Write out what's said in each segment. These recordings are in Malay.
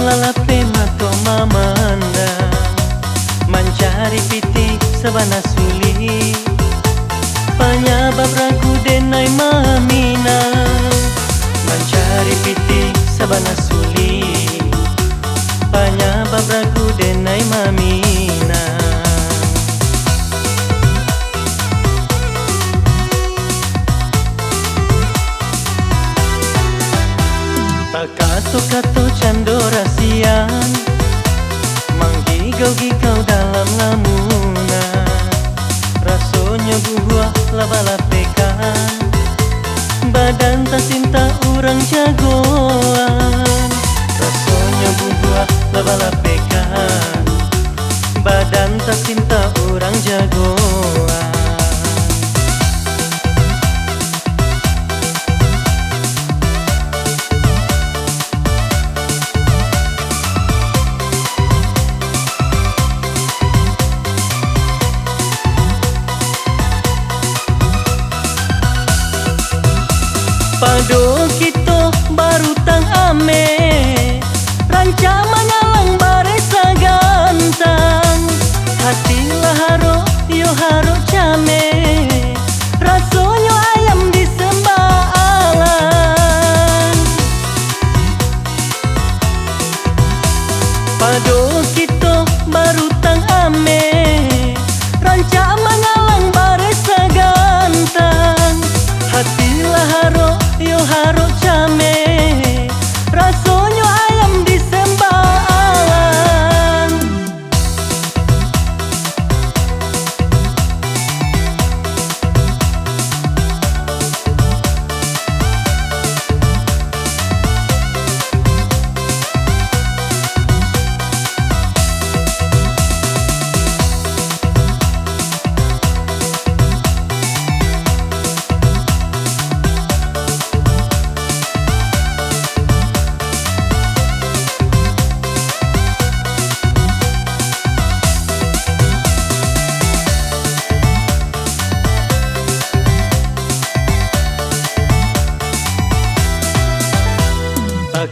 Lalape mato mamanda mencari pitik sabana suli penyebab ragu denai mamina mencari pitik sabana suli penyebab ragu denai mamina. Kato-kato cando rasian menggigau-gigau dalam lamunan, rasanya buah laba-lapekan badan tak cinta orang jagoan. Rasanya buah laba-lapekan badan tak cinta orang jagoan. Pado kita baru tang ame ranca mangalang baresa gantang hati laharo yo haro came rasonyo ayam disembaalan. Pado kita baru tang ame ranca mangalang baresa gantang hati laharo yo haro came rasonyo ayam disembaalan.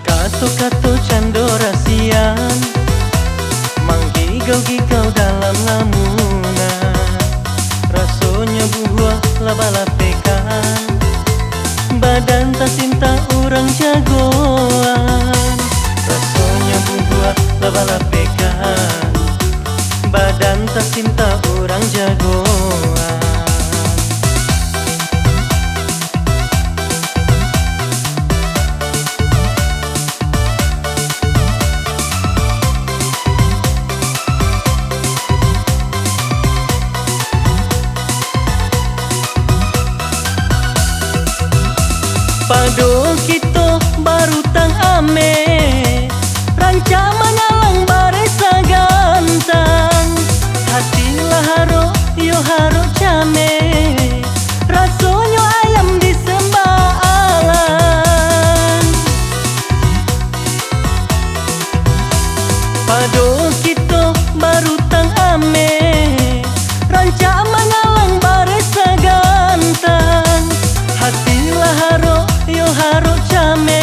Kato-kato cando rasian menggigau-gigau dalam lamunan, rasanya buah laba-lapekan badan tak cinta orang jagoan. Rasanya buah laba-lapekan badan tak cinta orang jagoan. Pado kita baru tang ame ranca mangalang baresa gantang hati laharo yo haro came rasonyo ayam disembaalan. Pado kita baru tang ame ranca mangalang baresa gantang hati laharo yo haro came